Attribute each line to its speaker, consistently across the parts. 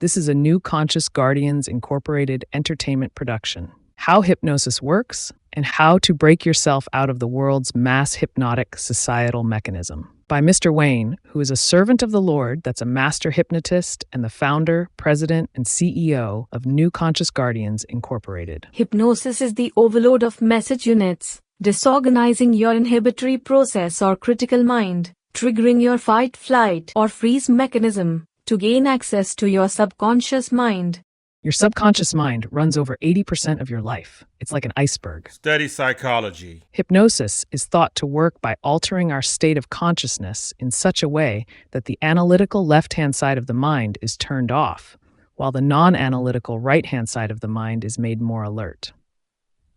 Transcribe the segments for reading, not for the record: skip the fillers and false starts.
Speaker 1: This is a New Conscious Guardians Incorporated entertainment production. How hypnosis works and how to break yourself out of the world's mass hypnotic societal mechanism. By Mr. Wayne, who is a servant of the Lord that's a master hypnotist and the founder, president, and CEO of New Conscious Guardians Incorporated.
Speaker 2: Hypnosis is the overload of message units, disorganizing your inhibitory process or critical mind, triggering your fight, flight, or freeze mechanism to gain access to your subconscious mind.
Speaker 1: Your subconscious mind runs over 80% of your life. It's like an iceberg.
Speaker 3: Study psychology.
Speaker 1: Hypnosis is thought to work by altering our state of consciousness in such a way that the analytical left-hand side of the mind is turned off, while the non-analytical right-hand side of the mind is made more alert.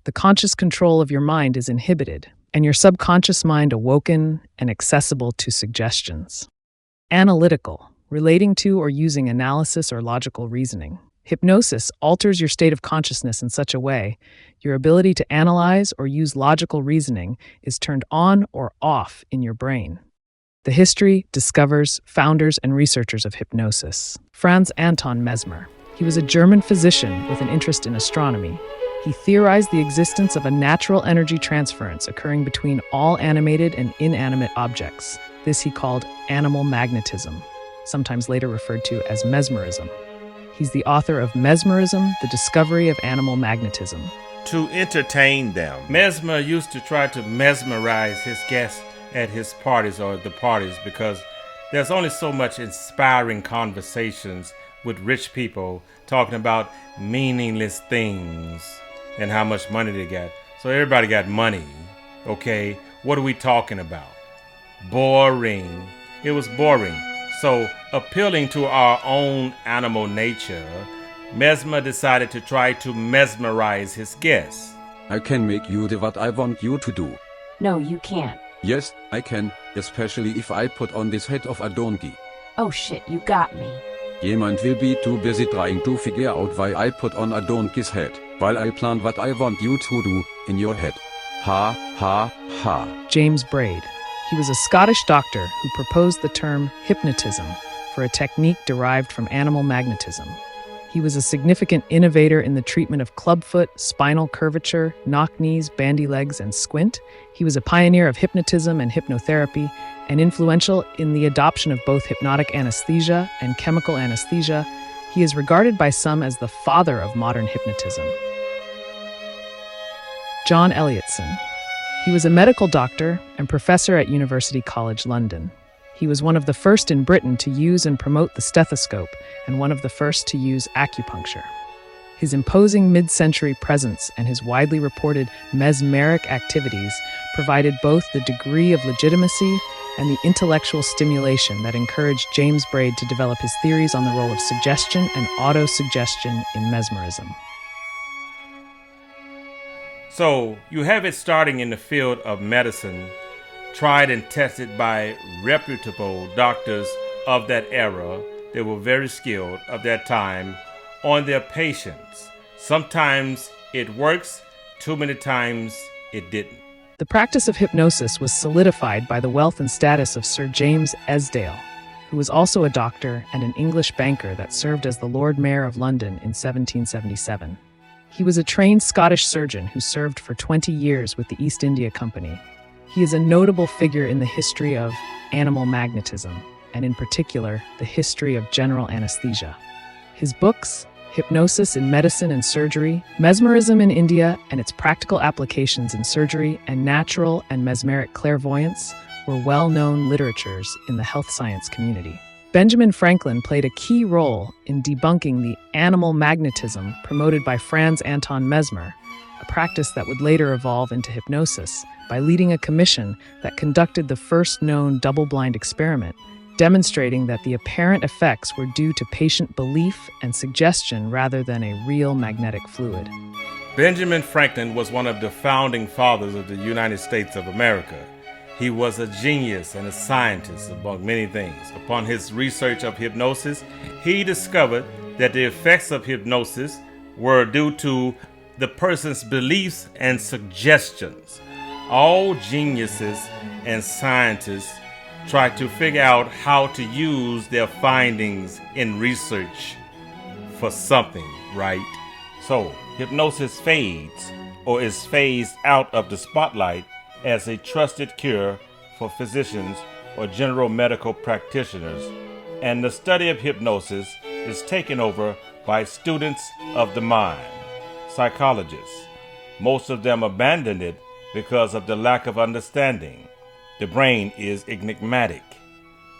Speaker 1: The conscious control of your mind is inhibited, and your subconscious mind awoken and accessible to suggestions. Analytical, relating to or using analysis or logical reasoning. Hypnosis alters your state of consciousness in such a way your ability to analyze or use logical reasoning is turned on or off in your brain. The history, discoverers, founders, and researchers of hypnosis. Franz Anton Mesmer. He was a German physician with an interest in astronomy. He theorized the existence of a natural energy transference occurring between all animated and inanimate objects. This he called animal magnetism, sometimes later referred to as mesmerism. He's the author of Mesmerism, the Discovery of Animal Magnetism.
Speaker 3: To entertain them. Mesmer used to try to mesmerize his guests at his parties or at the parties because there's only so much inspiring conversations with rich people talking about meaningless things and how much money they got. So everybody got money, okay? What are we talking about? Boring. It was boring. So, appealing to our own animal nature, Mesmer decided to try to mesmerize his guests.
Speaker 4: I can make you do what I want you to do.
Speaker 5: No, you can't.
Speaker 4: Yes, I can, especially if I put on this head of a donkey.
Speaker 5: Oh shit, you got me.
Speaker 4: Jemand will be too busy trying to figure out why I put on a donkey's head, while I plan what I want you to do in your head. Ha, ha, ha.
Speaker 1: James Braid. He was a Scottish doctor who proposed the term hypnotism for a technique derived from animal magnetism. He was a significant innovator in the treatment of clubfoot, spinal curvature, knock knees, bandy legs, and squint. He was a pioneer of hypnotism and hypnotherapy and influential in the adoption of both hypnotic anesthesia and chemical anesthesia. He is regarded by some as the father of modern hypnotism. John Elliotson. He was a medical doctor and professor at University College London. He was one of the first in Britain to use and promote the stethoscope and one of the first to use acupuncture. His imposing mid-century presence and his widely reported mesmeric activities provided both the degree of legitimacy and the intellectual stimulation that encouraged James Braid to develop his theories on the role of suggestion and autosuggestion in mesmerism.
Speaker 3: So you have it starting in the field of medicine, tried and tested by reputable doctors of that era. They were very skilled of that time on their patients. Sometimes it works, too many times it didn't.
Speaker 1: The practice of hypnosis was solidified by the wealth and status of Sir James Esdale, who was also a doctor and an English banker that served as the Lord Mayor of London in 1777. He was a trained Scottish surgeon who served for 20 years with the East India Company. He is a notable figure in the history of animal magnetism, and in particular, the history of general anesthesia. His books, Hypnosis in Medicine and Surgery, Mesmerism in India and its Practical Applications in Surgery, and Natural and Mesmeric Clairvoyance, were well-known literatures in the health science community. Benjamin Franklin played a key role in debunking the animal magnetism promoted by Franz Anton Mesmer, a practice that would later evolve into hypnosis, by leading a commission that conducted the first known double-blind experiment, demonstrating that the apparent effects were due to patient belief and suggestion rather than a real magnetic fluid.
Speaker 3: Benjamin Franklin was one of the founding fathers of the United States of America. He was a genius and a scientist, among many things. Upon his research of hypnosis, he discovered that the effects of hypnosis were due to the person's beliefs and suggestions. All geniuses and scientists try to figure out how to use their findings in research for something, right? So, hypnosis fades or is phased out of the spotlight as a trusted cure for physicians or general medical practitioners, and the study of hypnosis is taken over by students of the mind, psychologists. Most of them abandoned it because of the lack of understanding. The brain is enigmatic,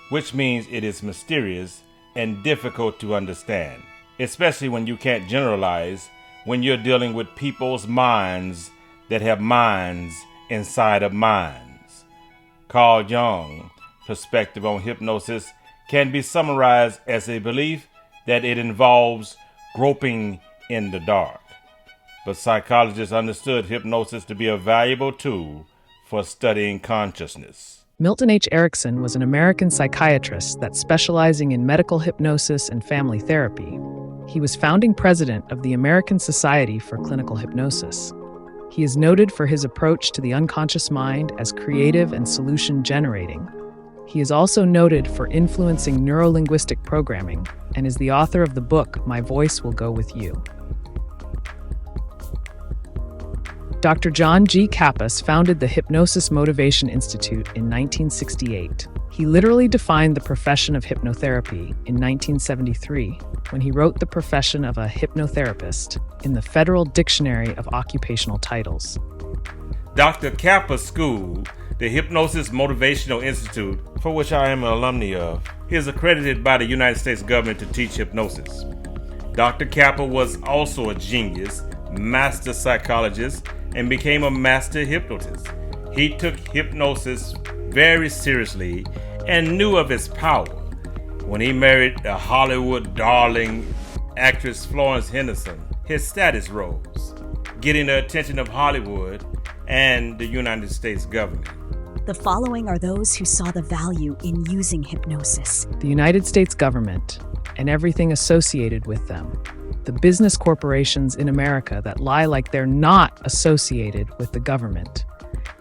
Speaker 3: which means it is mysterious and difficult to understand, especially when you can't generalize when you're dealing with people's minds that have minds inside of minds. Carl Jung's perspective on hypnosis can be summarized as a belief that it involves groping in the dark. But psychologists understood hypnosis to be a valuable tool for studying consciousness.
Speaker 1: Milton H. Erickson was an American psychiatrist that specializing in medical hypnosis and family therapy. He was founding president of the American Society for Clinical Hypnosis. He is noted for his approach to the unconscious mind as creative and solution-generating. He is also noted for influencing neuro-linguistic programming and is the author of the book, My Voice Will Go With You. Dr. John G. Kappas founded the Hypnosis Motivation Institute in 1968. He literally defined the profession of hypnotherapy in 1973 when he wrote the profession of a hypnotherapist in the Federal Dictionary of Occupational Titles.
Speaker 3: Dr. Kappa's school, the Hypnosis Motivational Institute, for which I am an alumni of, is accredited by the United States government to teach hypnosis. Dr. Kappa was also a genius, master psychologist, and became a master hypnotist. He took hypnosis very seriously and knew of its power. When he married the Hollywood darling actress Florence Henderson, his status rose, getting the attention of Hollywood and the United States government.
Speaker 6: The following are those who saw the value in using hypnosis.
Speaker 1: The United States government and everything associated with them. The business corporations in America that lie like they're not associated with the government.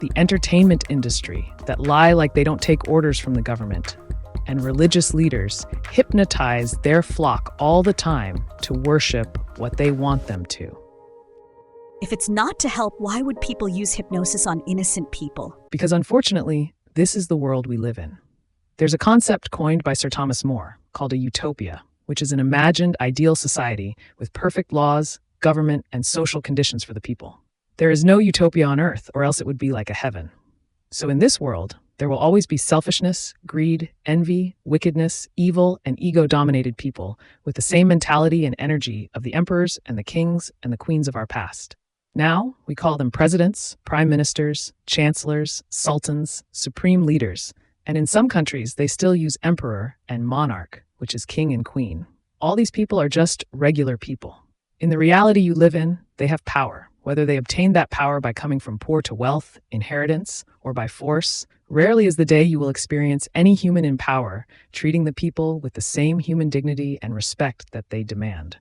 Speaker 1: The entertainment industry that lie like they don't take orders from the government. And religious leaders hypnotize their flock all the time to worship what they want them to.
Speaker 6: If it's not to help, why would people use hypnosis on innocent people?
Speaker 1: Because unfortunately, this is the world we live in. There's a concept coined by Sir Thomas More called a utopia, which is an imagined ideal society with perfect laws, government, and social conditions for the people. There is no utopia on earth, or else it would be like a heaven. So in this world, there will always be selfishness, greed, envy, wickedness, evil, and ego-dominated people with the same mentality and energy of the emperors and the kings and the queens of our past. Now, we call them presidents, prime ministers, chancellors, sultans, supreme leaders, and in some countries, they still use emperor and monarch, which is king and queen. All these people are just regular people. In the reality you live in, they have power. Whether they obtain that power by coming from poor to wealth, inheritance, or by force, rarely is the day you will experience any human in power treating the people with the same human dignity and respect that they demand.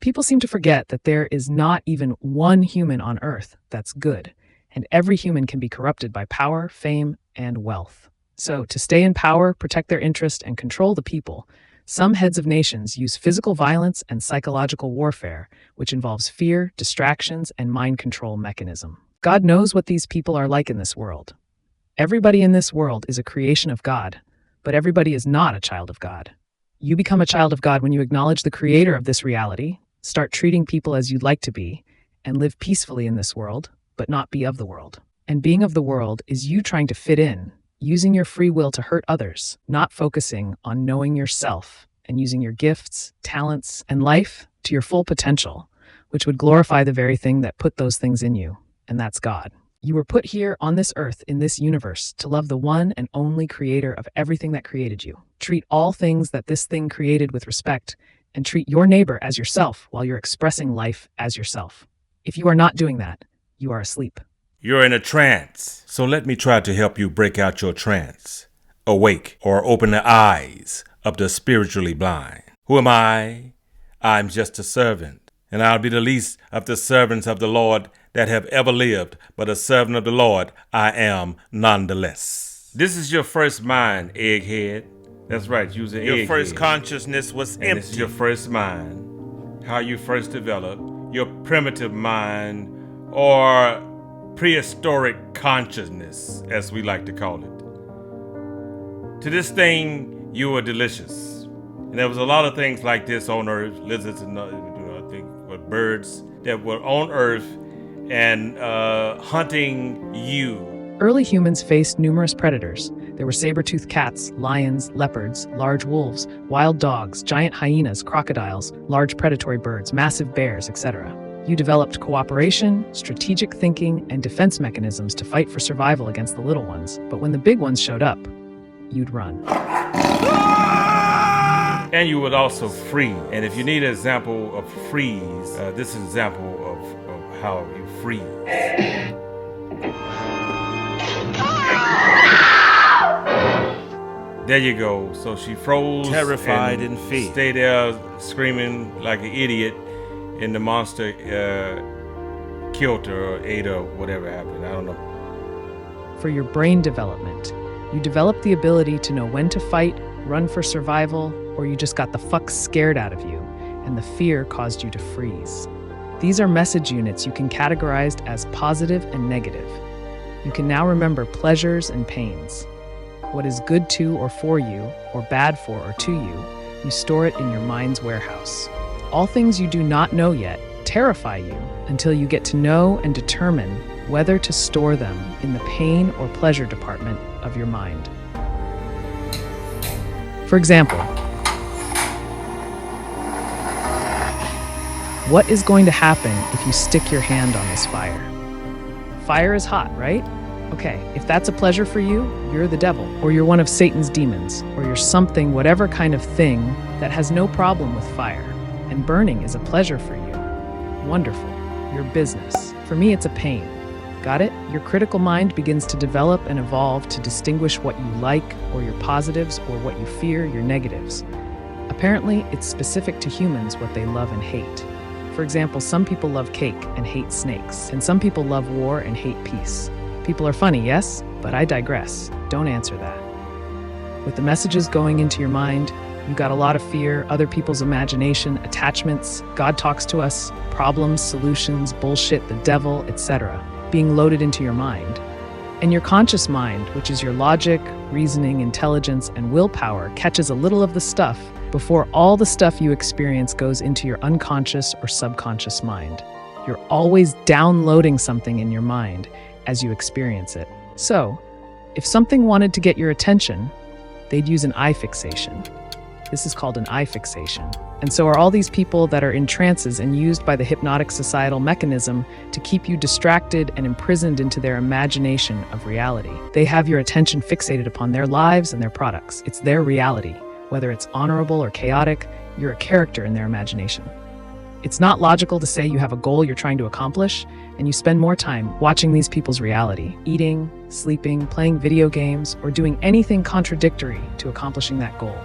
Speaker 1: People seem to forget that there is not even one human on earth that's good, and every human can be corrupted by power, fame, and wealth. So, to stay in power, protect their interest, and control the people, some heads of nations use physical violence and psychological warfare, which involves fear, distractions, and mind control mechanism. God knows what these people are like in this world. Everybody in this world is a creation of God, but everybody is not a child of God. You become a child of God when you acknowledge the creator of this reality, start treating people as you'd like to be, and live peacefully in this world, but not be of the world. And being of the world is you trying to fit in, using your free will to hurt others, not focusing on knowing yourself and using your gifts, talents, and life to your full potential, which would glorify the very thing that put those things in you, and that's God. You were put here on this earth in this universe to love the one and only creator of everything that created you. Treat all things that this thing created with respect, and treat your neighbor as yourself while you're expressing life as yourself. If you are not doing that, you are asleep.
Speaker 3: You're in a trance, so let me try to help you break out your trance. Awake or open the eyes of the spiritually blind. Who am I? I'm just a servant, and I'll be the least of the servants of the Lord that have ever lived, but a servant of the Lord I am nonetheless. This is your first mind, egghead. That's right, use an egghead. Your first consciousness was empty. It's your first mind. how you first developed, your primitive mind, or prehistoric consciousness, as we like to call it. To this thing, you were delicious. And there was a lot of things like this on Earth, lizards and I think birds that were on Earth and hunting you.
Speaker 1: Early humans faced numerous predators. There were saber-toothed cats, lions, leopards, large wolves, wild dogs, giant hyenas, crocodiles, large predatory birds, massive bears, etc. You developed cooperation, strategic thinking, and defense mechanisms to fight for survival against the little ones. But when the big ones showed up, you'd run.
Speaker 3: And you would also freeze. And if you need an example of freeze, this is an example of how you freeze. There you go. So she froze,
Speaker 7: terrified and fear.
Speaker 3: Stayed there screaming like an idiot, and the monster killed her or ate her, whatever happened. I don't know.
Speaker 1: For your brain development, you developed the ability to know when to fight, run for survival, or you just got the fuck scared out of you, and the fear caused you to freeze. These are message units you can categorize as positive and negative. You can now remember pleasures and pains. What is good to or for you, or bad for or to you, you store it in your mind's warehouse. All things you do not know yet terrify you until you get to know and determine whether to store them in the pain or pleasure department of your mind. For example, what is going to happen if you stick your hand on this fire? Fire is hot, right? Okay, if that's a pleasure for you, you're the devil, or you're one of Satan's demons, or you're something, whatever kind of thing that has no problem with fire. And burning is a pleasure for you. Wonderful. Your business. For me, it's a pain. Got it? Your critical mind begins to develop and evolve to distinguish what you like, or your positives, or what you fear, your negatives. Apparently, it's specific to humans what they love and hate. For example, some people love cake and hate snakes, and some people love war and hate peace. People are funny, yes? But I digress. Don't answer that. With the messages going into your mind, you got a lot of fear, other people's imagination, attachments, God talks to us, problems, solutions, bullshit, the devil, etc., being loaded into your mind. And your conscious mind, which is your logic, reasoning, intelligence, and willpower, catches a little of the stuff before all the stuff you experience goes into your unconscious or subconscious mind. You're always downloading something in your mind as you experience it. So, if something wanted to get your attention, they'd use an eye fixation. This is called an eye fixation. And so are all these people that are in trances and used by the hypnotic societal mechanism to keep you distracted and imprisoned into their imagination of reality. They have your attention fixated upon their lives and their products. It's their reality. Whether it's honorable or chaotic, you're a character in their imagination. It's not logical to say you have a goal you're trying to accomplish, and you spend more time watching these people's reality, eating, sleeping, playing video games, or doing anything contradictory to accomplishing that goal.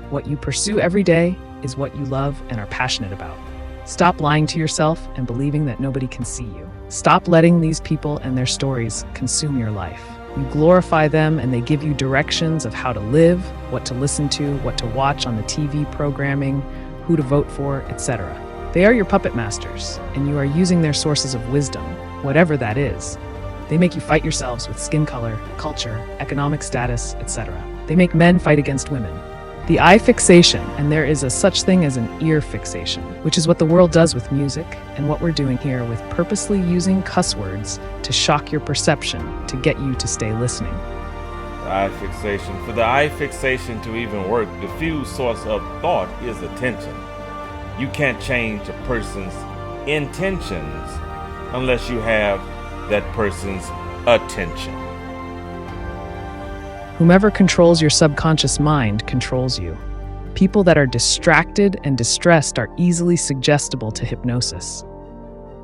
Speaker 1: What you pursue every day is what you love and are passionate about. Stop lying to yourself and believing that nobody can see you. Stop letting these people and their stories consume your life. You glorify them and they give you directions of how to live, what to listen to, what to watch on the TV programming, who to vote for, etc. They are your puppet masters, and you are using their sources of wisdom, whatever that is. They make you fight yourselves with skin color, culture, economic status, etc. They make men fight against women. The eye fixation, and there is a such thing as an ear fixation, which is what the world does with music, and what we're doing here with purposely using cuss words to shock your perception to get you to stay listening.
Speaker 3: The eye fixation. For the eye fixation to even work, the fused source of thought is attention. You can't change a person's intentions unless you have that person's attention.
Speaker 1: Whomever controls your subconscious mind controls you. People that are distracted and distressed are easily suggestible to hypnosis.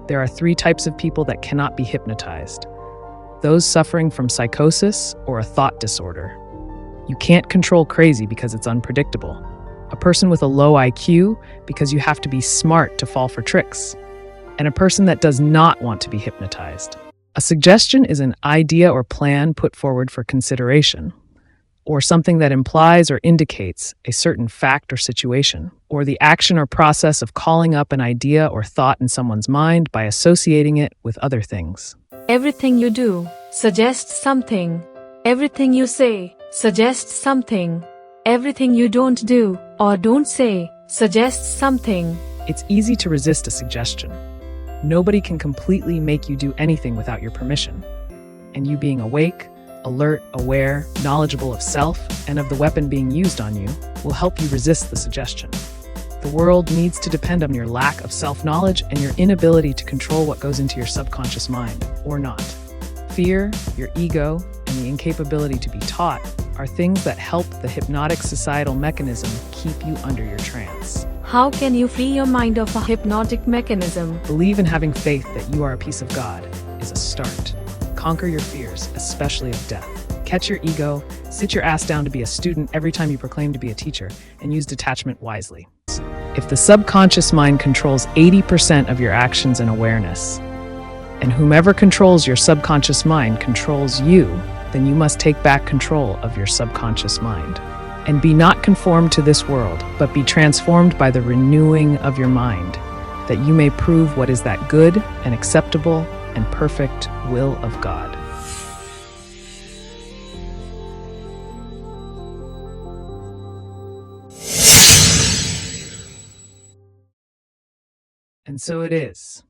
Speaker 1: There are 3 types of people that cannot be hypnotized. Those suffering from psychosis or a thought disorder. You can't control crazy because it's unpredictable. A person with a low IQ because you have to be smart to fall for tricks. And a person that does not want to be hypnotized. A suggestion is an idea or plan put forward for consideration. or something that implies or indicates a certain fact or situation, or the action or process of calling up an idea or thought in someone's mind by associating it with other things.
Speaker 2: Everything you do suggests something. Everything you say suggests something. Everything you don't do or don't say suggests something.
Speaker 1: It's easy to resist a suggestion. Nobody can completely make you do anything without your permission. And you being awake, alert, aware, knowledgeable of self, and of the weapon being used on you will help you resist the suggestion. The world needs to depend on your lack of self-knowledge and your inability to control what goes into your subconscious mind, or not. Fear, your ego, and the incapability to be taught are things that help the hypnotic societal mechanism keep you under your trance.
Speaker 2: How can you free your mind of a hypnotic mechanism?
Speaker 1: Believe in having faith that you are a piece of God is a start. Conquer your fears, especially of death. Catch your ego, sit your ass down to be a student every time you proclaim to be a teacher, and use detachment wisely. If the subconscious mind controls 80% of your actions and awareness, and whomever controls your subconscious mind controls you, then you must take back control of your subconscious mind. And be not conformed to this world, but be transformed by the renewing of your mind, that you may prove what is that good and acceptable and perfect will of God. And so it is.